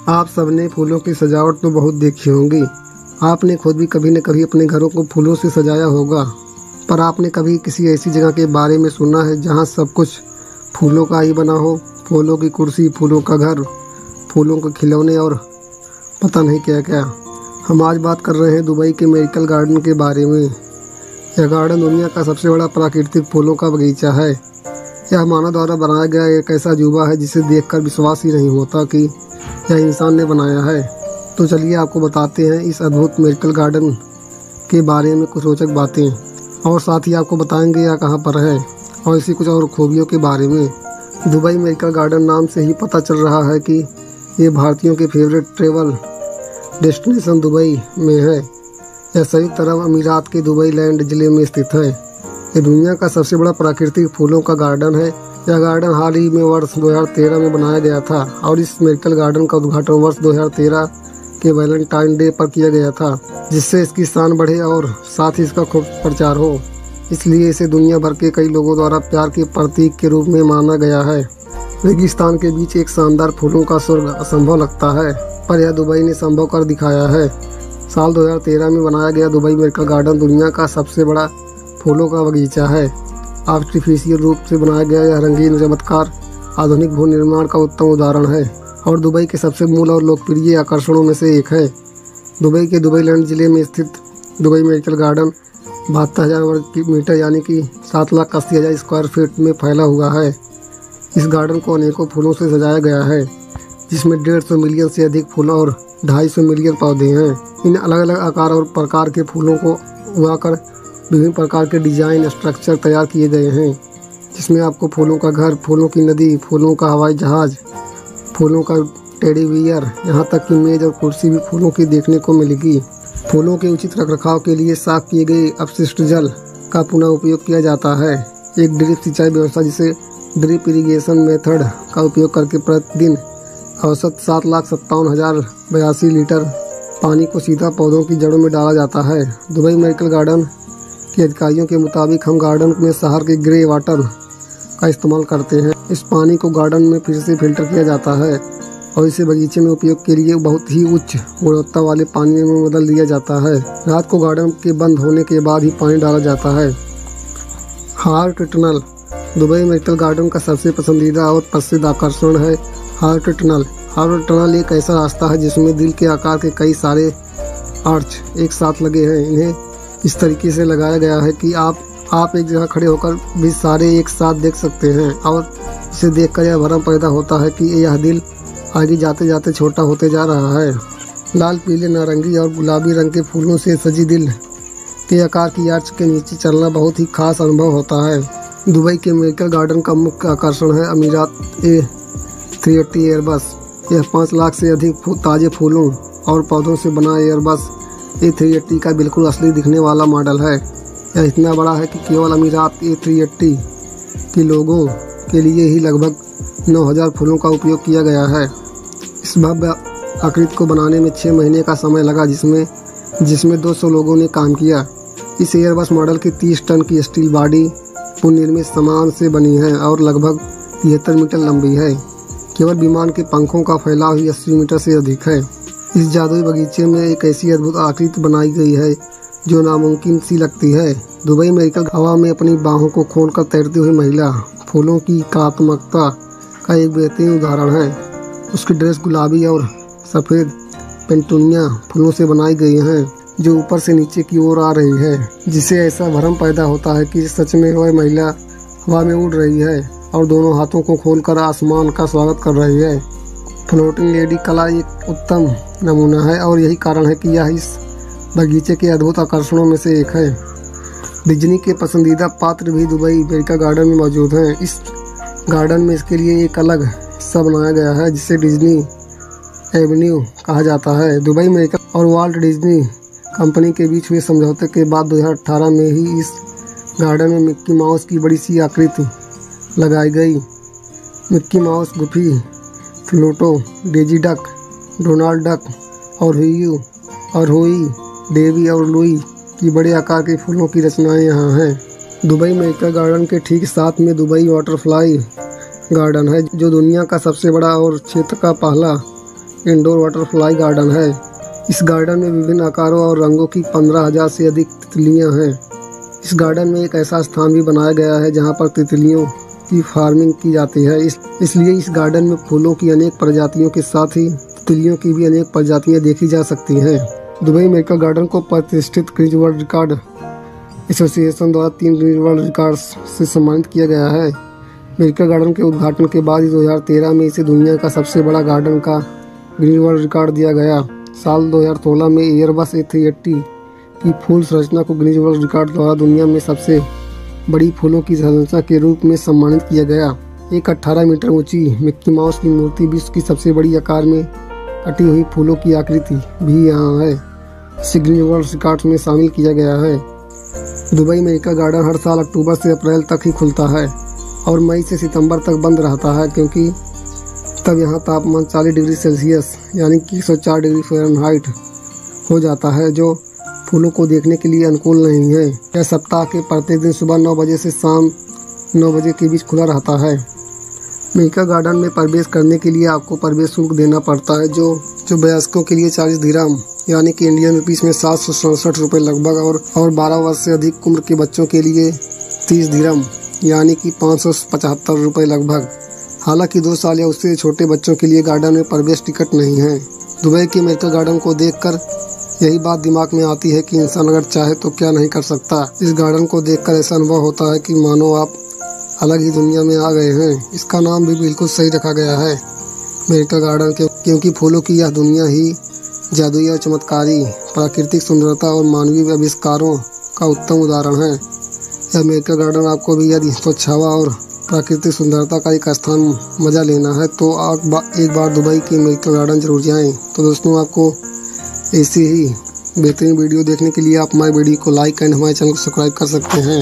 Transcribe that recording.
आप सबने फूलों की सजावट तो बहुत देखी होंगी। आपने खुद भी कभी न कभी अपने घरों को फूलों से सजाया होगा, पर आपने कभी किसी ऐसी जगह के बारे में सुना है जहां सब कुछ फूलों का ही बना हो? फूलों की कुर्सी, फूलों का घर, फूलों के खिलौने और पता नहीं क्या क्या। हम आज बात कर रहे हैं दुबई के मिरेकल गार्डन के बारे में। यह गार्डन दुनिया का सबसे बड़ा प्राकृतिक फूलों का बगीचा है। यह मानव द्वारा बनाया गया एक ऐसा अजूबा है जिसे देखकर विश्वास ही नहीं होता कि यह इंसान ने बनाया है। तो चलिए आपको बताते हैं इस अद्भुत मिरेकल गार्डन के बारे में कुछ रोचक बातें, और साथ ही आपको बताएंगे यह कहाँ पर है और इसी कुछ और खूबियों के बारे में। दुबई मिरेकल गार्डन नाम से ही पता चल रहा है कि ये भारतीयों के फेवरेट ट्रैवल डेस्टिनेशन दुबई में है। यह संयुक्त अरब अमीरात के दुबई लैंड जिले में स्थित है। ये दुनिया का सबसे बड़ा प्राकृतिक फूलों का गार्डन है। यह गार्डन हाल ही में वर्ष 2013 में बनाया गया था और इस मिरेकल गार्डन का उद्घाटन वर्ष 2013 के वैलेंटाइन डे पर किया गया था, जिससे इसकी शान बढ़े और साथ ही इसका खूब प्रचार हो। इसलिए इसे दुनिया भर के कई लोगों द्वारा प्यार के प्रतीक के रूप में माना गया है। रेगिस्तान के बीच एक शानदार फूलों का स्वर्ग असंभव लगता है, पर यह दुबई ने संभव कर दिखाया है। साल 2013 में बनाया गया दुबई मिरेकल गार्डन दुनिया का सबसे बड़ा फूलों का बगीचा है। आर्टिफिशियल रूप से बनाया गया यह रंगीन चमत्कार आधुनिक भवन निर्माण का उत्तम उदाहरण है और दुबई के सबसे मूल और लोकप्रिय आकर्षणों में से एक है। दुबई के दुबई लैंड जिले में स्थित दुबई मिरेकल गार्डन 72,000 वर्ग मीटर यानी कि 7,80,000 स्क्वायर फीट में फैला हुआ है। इस गार्डन को अनेकों फूलों से सजाया गया है, जिसमें 150 मिलियन से अधिक फूल और 250 मिलियन पौधे हैं। इन अलग अलग आकार और प्रकार के फूलों को उगाकर विभिन्न प्रकार के डिजाइन स्ट्रक्चर तैयार किए गए हैं, जिसमें आपको फूलों का घर, फूलों की नदी, फूलों का हवाई जहाज, फूलों का टेडी बियर, यहाँ तक कि मेज और कुर्सी भी फूलों की देखने को मिलेगी। फूलों के उचित रखरखाव के लिए साफ किए गए अपशिष्ट जल का पुनः उपयोग किया जाता है। एक ड्रिप सिंचाई व्यवस्था जिसे ड्रिप इरिगेशन मेथड का उपयोग करके प्रतिदिन औसत 7,57,082 लीटर पानी को सीधा पौधों की जड़ों में डाला जाता है। दुबई मिरेकल गार्डन के अधिकारियों के मुताबिक हम गार्डन में शहर के ग्रे वाटर का इस्तेमाल करते हैं। इस पानी को गार्डन में फिर से फिल्टर किया जाता है और इसे बगीचे में उपयोग के लिए बहुत ही उच्च गुणवत्ता वाले पानी में बदल दिया जाता है। रात को गार्डन के बंद होने के बाद ही पानी डाला जाता है। Heart tunnel Dubai miracle garden का सबसे पसंदीदा और प्रसिद्ध आकर्षण है हार्ट टनल। हार्ट टनल एक ऐसा रास्ता है जिसमें दिल के आकार के कई सारे आर्च एक साथ लगे हैं। इन्हें इस तरीके से लगाया गया है कि आप एक जगह खड़े होकर भी सारे एक साथ देख सकते हैं और इसे देखकर यह भ्रम पैदा होता है कि यह दिल आगे जाते जाते छोटा होते जा रहा है। लाल, पीले, नारंगी और गुलाबी रंग के फूलों से सजी दिल के आकार की आर्च के नीचे चलना बहुत ही खास अनुभव होता है। दुबई के मिरेकल गार्डन का मुख्य आकर्षण है अमीरात A380 एयरबस। यह 5 लाख से अधिक ताज़े फूलों और पौधों से बना एयरबस A380 का बिल्कुल असली दिखने वाला मॉडल है। यह इतना बड़ा है कि केवल अमीरात A380 के लोगों के लिए ही लगभग 9,000 फूलों का उपयोग किया गया है। इस भव्य आकृति को बनाने में 6 महीने का समय लगा, जिसमें 200 लोगों ने काम किया। इस एयरबस मॉडल की 30 टन की स्टील बॉडी पुनर्निर्मित सामान से बनी है और लगभग 73 मीटर लंबी है। केवल विमान के पंखों का फैलाव ही 80 मीटर से अधिक है। इस जादुई बगीचे में एक ऐसी अद्भुत आकृति बनाई गई है जो नामुमकिन सी लगती है। दुबई मिरेकल हवा में अपनी बाहों को खोलकर तैरती हुई महिला फूलों की कलात्मकता का एक बेहतरीन उदाहरण है। उसकी ड्रेस गुलाबी और सफ़ेद पेंटूनिया फूलों से बनाई गई हैं जो ऊपर से नीचे की ओर आ रही है, जिससे ऐसा भ्रम पैदा होता है कि सच में वह महिला हवा में उड़ रही है और दोनों हाथों को खोलकर आसमान का स्वागत कर रही है। फ्लोटिंग लेडी कला एक उत्तम नमूना है और यही कारण है कि यह इस बगीचे के अद्भुत आकर्षणों में से एक है। डिज्नी के पसंदीदा पात्र भी दुबई मिरेकल गार्डन में मौजूद हैं। इस गार्डन में इसके लिए एक अलग हिस्सा बनाया गया है जिसे डिज्नी एवेन्यू कहा जाता है। दुबई मिरेकल और वाल्ट डिज्नी कंपनी के बीच हुए समझौते के बाद 2018 में ही इस गार्डन में मिक्की माउस की बड़ी सी आकृति लगाई गई। Mickey Mouse, Goofy, Pluto, Daisy Duck, Donald Duck और हुई, डेवी और लुई की बड़े आकार के फूलों की रचनाएं यहाँ हैं। दुबई मिरेकल गार्डन के ठीक साथ में दुबई बटरफ्लाई गार्डन है, जो दुनिया का सबसे बड़ा और क्षेत्र का पहला इंडोर बटरफ्लाई गार्डन है। इस गार्डन में विभिन्न आकारों और रंगों की 15,000 से अधिक तितलियां हैं। इस गार्डन में एक ऐसा स्थान भी बनाया गया है जहां पर तितलियों की फार्मिंग की जाती है। इसलिए इस गार्डन में फूलों की अनेक प्रजातियों के साथ ही तितलियों की भी अनेक प्रजातियां देखी जा सकती हैं। दुबई मेडिकल गार्डन को प्रतिष्ठित गिनीज वर्ल्ड रिकॉर्ड एसोसिएशन द्वारा 3 गिनीज वर्ल्ड रिकॉर्ड्स से सम्मानित किया गया है। मेडिकल गार्डन के उद्घाटन के बाद 2013 में इसे दुनिया का सबसे बड़ा गार्डन का गिनीज वर्ल्ड रिकॉर्ड दिया गया। साल 2016 में एयरबस A380 की फूल संरचना को गिनीज वर्ल्ड रिकॉर्ड द्वारा दुनिया में सबसे बड़ी फूलों की संरचना के रूप में सम्मानित किया गया। एक 18 मीटर ऊंची मिक्की माउस की मूर्ति विश्व की सबसे बड़ी आकार में कटी हुई फूलों की आकृति भी यहाँ है। इसे गिनीज वर्ल्ड रिकॉर्ड में शामिल किया गया है। दुबई मेडिकल गार्डन हर साल अक्टूबर से अप्रैल तक ही खुलता है और मई से सितंबर तक बंद रहता है, क्योंकि तब यहाँ तापमान 40 डिग्री सेल्सियस यानी कि 104 डिग्री फ़ारेनहाइट हो जाता है, जो फूलों को देखने के लिए अनुकूल नहीं है। यह सप्ताह के प्रत्येक दिन सुबह 9 बजे से शाम 9 बजे के बीच खुला रहता है। मेडिकल गार्डन में प्रवेश करने के लिए आपको प्रवेश शुल्क देना पड़ता है, जो वयस्कों के लिए 40 दिरहम यानी कि इंडियन रुपीस में 767 रुपये लगभग और 12 वर्ष से अधिक उम्र के बच्चों के लिए 30 दिरहम यानी कि 575 रुपये लगभग। हालांकि 2 साल या उससे छोटे बच्चों के लिए गार्डन में प्रवेश टिकट नहीं है। दुबई के मेडिकल गार्डन को देखकर यही बात दिमाग में आती है कि इंसान अगर चाहे तो क्या नहीं कर सकता। इस गार्डन को देखकर ऐसा अनुभव होता है कि मानो आप अलग ही दुनिया में आ गए हैं। इसका नाम भी बिल्कुल सही रखा गया है मेडिकल गार्डन क्योंकि फूलों की यह दुनिया ही जादुई और चमत्कारी प्राकृतिक सुंदरता और मानवीय आविष्कारों का उत्तम उदाहरण है। यह मेडिकल गार्डन आपको भी यदि स्वच्छावा और प्राकृतिक सुंदरता का एक स्थान मजा लेना है तो आप एक बार दुबई के मेडिकल गार्डन जरूर जाएं। तो दोस्तों, आपको ऐसी ही बेहतरीन वीडियो देखने के लिए आप हमारे वीडियो को लाइक एंड हमारे चैनल को सब्सक्राइब कर सकते हैं।